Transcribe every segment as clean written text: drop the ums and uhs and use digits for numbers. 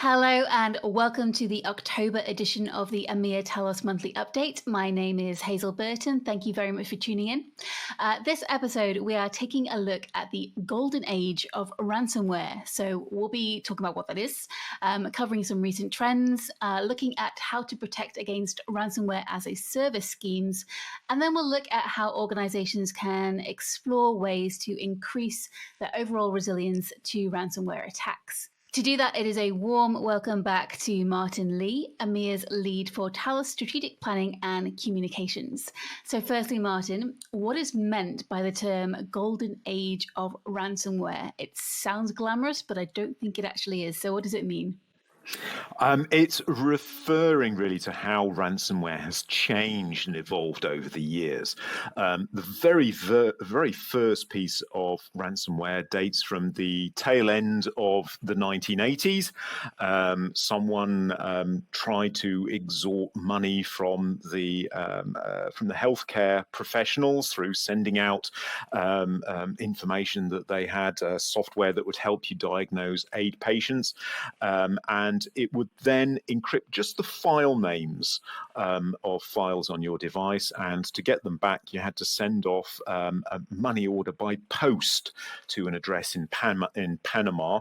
Hello and welcome to the October edition of the EMEA Talos Monthly Update. My name is Hazel Burton. Thank you very much for tuning in. This episode, we are taking a look at the golden age of ransomware. So we'll be talking about what that is, covering some recent trends, looking at how to protect against ransomware as a service schemes, and then we'll look at how organizations can explore ways to increase their overall resilience to ransomware attacks. To do that, it is a warm welcome back to Martin Lee, EMEA's lead for Talos Strategic Planning and Communications. So firstly, Martin, what is meant by the term golden age of ransomware? It sounds glamorous, but I don't think it actually is. So what does it mean? It's referring really to how ransomware has changed and evolved over the years. The very first piece of ransomware dates from the tail end of the 1980s. Someone tried to extort money from the healthcare professionals through sending out information that they had software that would help you diagnose AIDS patients, and it would then encrypt just the file names of files on your device. And to get them back, you had to send off a money order by post to an address in Panama,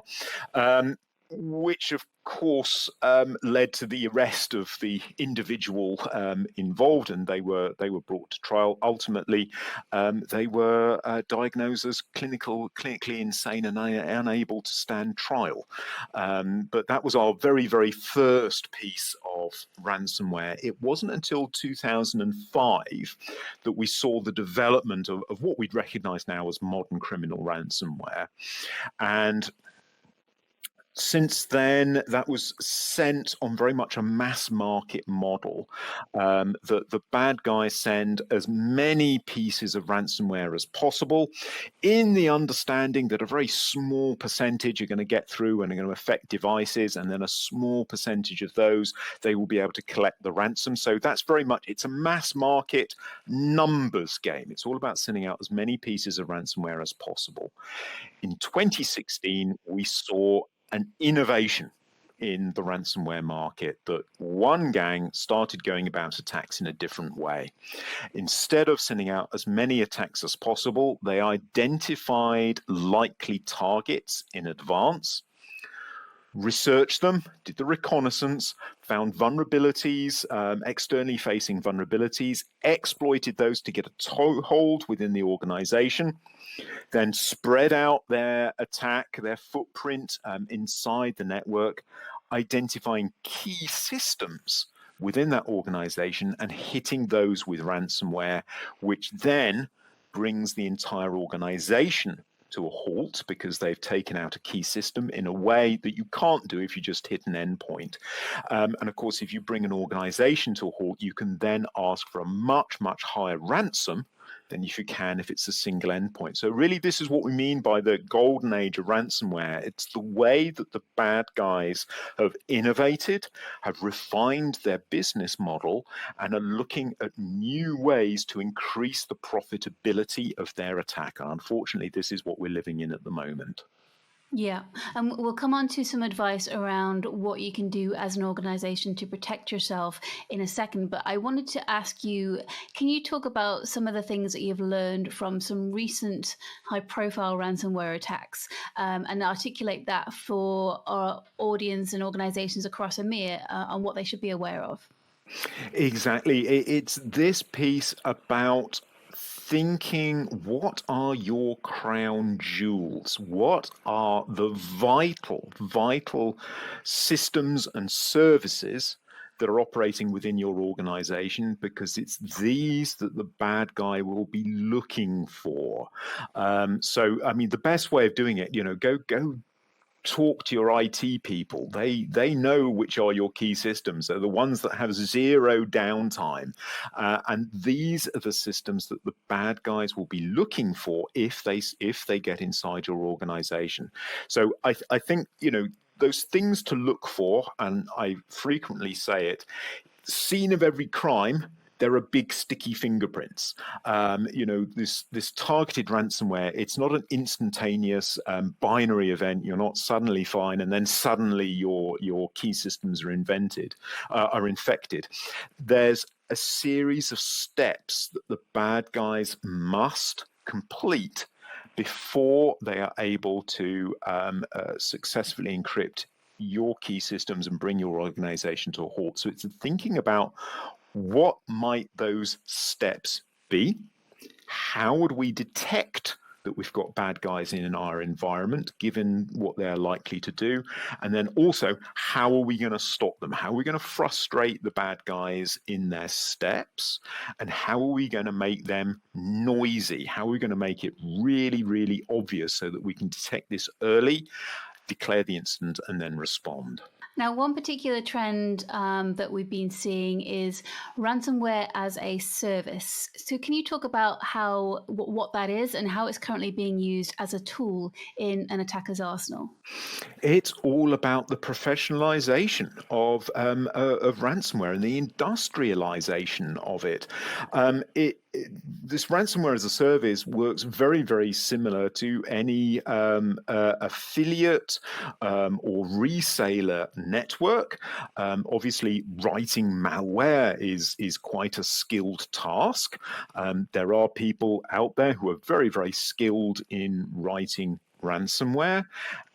which of course led to the arrest of the individual involved, and they were brought to trial. Ultimately, they were diagnosed as clinically insane and unable to stand trial. But that was our very first piece of ransomware. It wasn't until 2005 that we saw the development of what we'd recognize now as modern criminal ransomware. And since then, that was sent on very much a mass market model. The bad guys send as many pieces of ransomware as possible, in the understanding that a very small percentage are going to get through and are going to affect devices, and then a small percentage of those they will be able to collect the ransom. So that's very much, it's a mass market numbers game. It's all about sending out as many pieces of ransomware as possible. In 2016, we saw an innovation in the ransomware market, that one gang started going about attacks in a different way. Instead of sending out as many attacks as possible, they identified likely targets in advance, researched them, did the reconnaissance, found vulnerabilities, externally facing vulnerabilities, exploited those to get a toehold within the organization, then spread out their attack, their footprint inside the network, identifying key systems within that organization and hitting those with ransomware, which then brings the entire organization to a halt because they've taken out a key system in a way that you can't do if you just hit an endpoint. And of course, if you bring an organization to a halt, you can then ask for a much higher ransom than if you can if it's a single endpoint. So really, this is what we mean by the golden age of ransomware. It's the way that the bad guys have innovated, have refined their business model, and are looking at new ways to increase the profitability of their attack. And unfortunately, this is what we're living in at the moment. Yeah, and we'll come on to some advice around what you can do as an organization to protect yourself in a second. But I wanted to ask you, can you talk about some of the things that you've learned from some recent high-profile ransomware attacks, and articulate that for our audience and organizations across EMEA on what they should be aware of? Exactly. It's this piece about thinking, what are your crown jewels? What are the vital systems and services that are operating within your organization? Because it's these that the bad guy will be looking for. So, I mean, the best way of doing it, go talk to your IT people. They know which are your key systems. They're the ones that have zero downtime. And these are the systems that the bad guys will be looking for if they get inside your organization. So I think, those things to look for, and I frequently say it, scene of every crime there are big sticky fingerprints. This targeted ransomware, it's not an instantaneous binary event. You're not suddenly fine and then suddenly your key systems are infected. There's a series of steps that the bad guys must complete before they are able to successfully encrypt your key systems and bring your organization to a halt. So it's thinking about what might those steps be? How would we detect that we've got bad guys in our environment, given what they're likely to do? And then also, how are we going to stop them? How are we going to frustrate the bad guys in their steps? And how are we going to make them noisy? How are we going to make it really, really obvious so that we can detect this early, declare the incident, and then respond? Now, one particular trend that we've been seeing is ransomware as a service. So can you talk about what that is and how it's currently being used as a tool in an attacker's arsenal? It's all about the professionalization of ransomware and the industrialization of it. This ransomware as a service works very, very similar to any affiliate or reseller network. Obviously, writing malware is quite a skilled task. There are people out there who are very, very skilled in writing ransomware,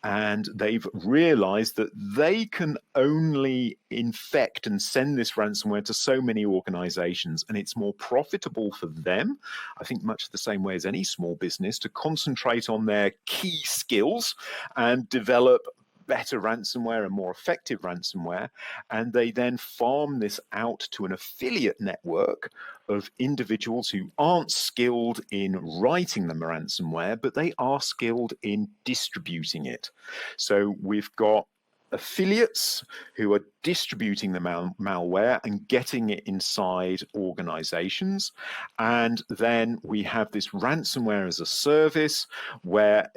and they've realized that they can only infect and send this ransomware to so many organizations, and it's more profitable for them, I think much the same way as any small business, to concentrate on their key skills and develop better ransomware and more effective ransomware, and they then farm this out to an affiliate network of individuals who aren't skilled in writing the ransomware, but they are skilled in distributing it. So we've got affiliates who are distributing the malware and getting it inside organizations. And then we have this ransomware as a service where,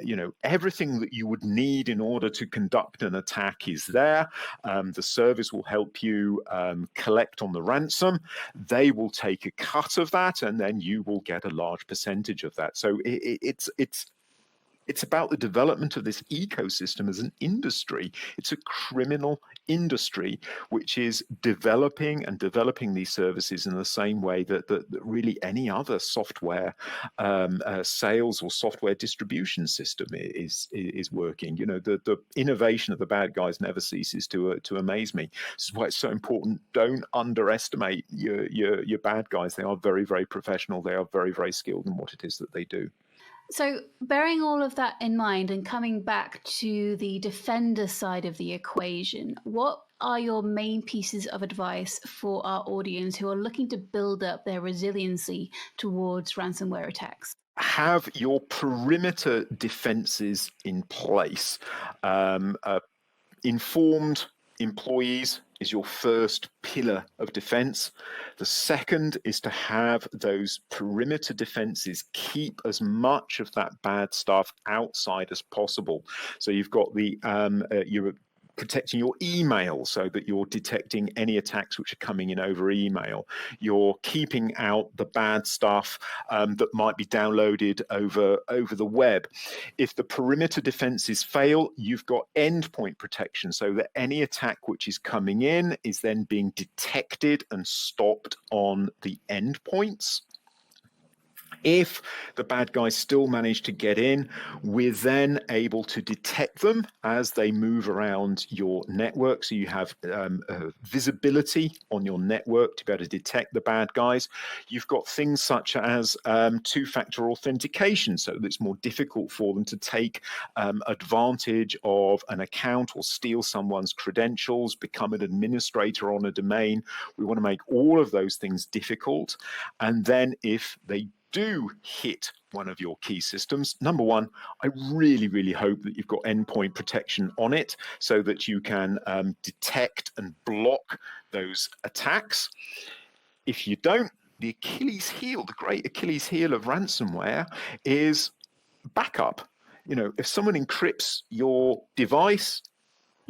everything that you would need in order to conduct an attack is there. The service will help you collect on the ransom. They will take a cut of that, and then you will get a large percentage of that. So it's about the development of this ecosystem as an industry. It's a criminal industry which is developing these services in the same way that really any other software sales or software distribution system is working. The innovation of the bad guys never ceases to amaze me. This is why it's so important. Don't underestimate your bad guys. They are very, very professional. They are very, very skilled in what it is that they do. So, bearing all of that in mind and coming back to the defender side of the equation, what are your main pieces of advice for our audience who are looking to build up their resiliency towards ransomware attacks? Have your perimeter defenses in place. Informed employees is your first pillar of defense. The second is to have those perimeter defenses keep as much of that bad stuff outside as possible. So you've got you're protecting your email so that you're detecting any attacks which are coming in over email. You're keeping out the bad stuff that might be downloaded over the web. If the perimeter defenses fail, you've got endpoint protection so that any attack which is coming in is then being detected and stopped on the endpoints. If the bad guys still manage to get in, we're then able to detect them as they move around your network. So you have visibility on your network to be able to detect the bad guys. You've got things such as two-factor authentication, so that it's more difficult for them to take advantage of an account or steal someone's credentials, become an administrator on a domain. We want to make all of those things difficult. And then if they do hit one of your key systems, number one, I really, really hope that you've got endpoint protection on it so that you can detect and block those attacks. If you don't, the great Achilles heel of ransomware is backup. If someone encrypts your device,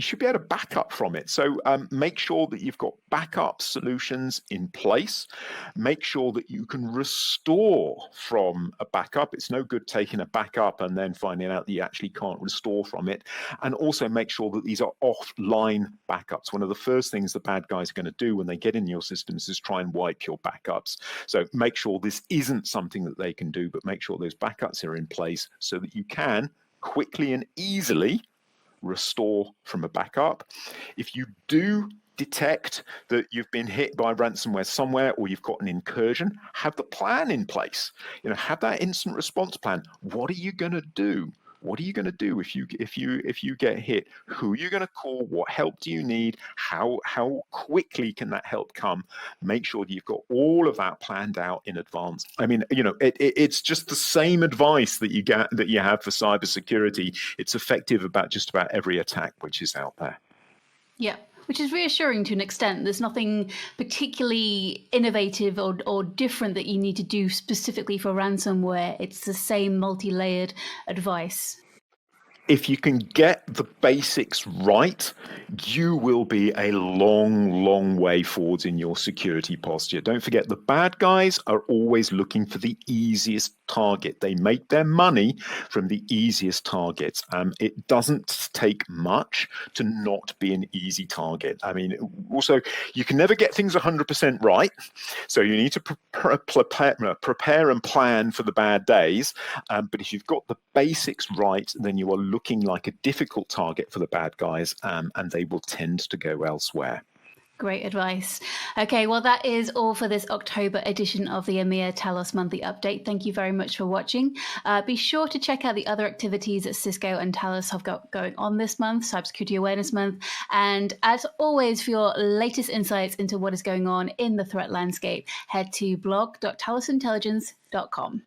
you should be able to back up from it. So make sure that you've got backup solutions in place. Make sure that you can restore from a backup. It's no good taking a backup and then finding out that you actually can't restore from it. And also make sure that these are offline backups. One of the first things the bad guys are going to do when they get in your systems is try and wipe your backups. So make sure this isn't something that they can do, but make sure those backups are in place so that you can quickly and easily restore from a backup. If you do detect that you've been hit by ransomware somewhere, or you've got an incursion, have the plan in place. Have that instant response plan. What are you going to do? What are you going to do if you get hit? Who are you going to call? What help do you need? How quickly can that help come? Make sure that you've got all of that planned out in advance. I mean, it's just the same advice that you have for cybersecurity. It's effective about just about every attack which is out there. Yeah, which is reassuring to an extent. There's nothing particularly innovative or different that you need to do specifically for ransomware. It's the same multi-layered advice. If you can get the basics right, you will be a long, long way forwards in your security posture. Don't forget, the bad guys are always looking for the easiest target. They make their money from the easiest targets. It doesn't take much to not be an easy target. I mean, also, you can never get things 100% right. So you need to prepare and plan for the bad days. But if you've got the basics right, then you are looking like a difficult target for the bad guys, and they will tend to go elsewhere. Great advice. Okay, well, that is all for this October edition of the EMEA Talos Monthly Update. Thank you very much for watching. Be sure to check out the other activities that Cisco and Talos have got going on this month, Cybersecurity Awareness Month. And as always, for your latest insights into what is going on in the threat landscape, head to blog.talosintelligence.com.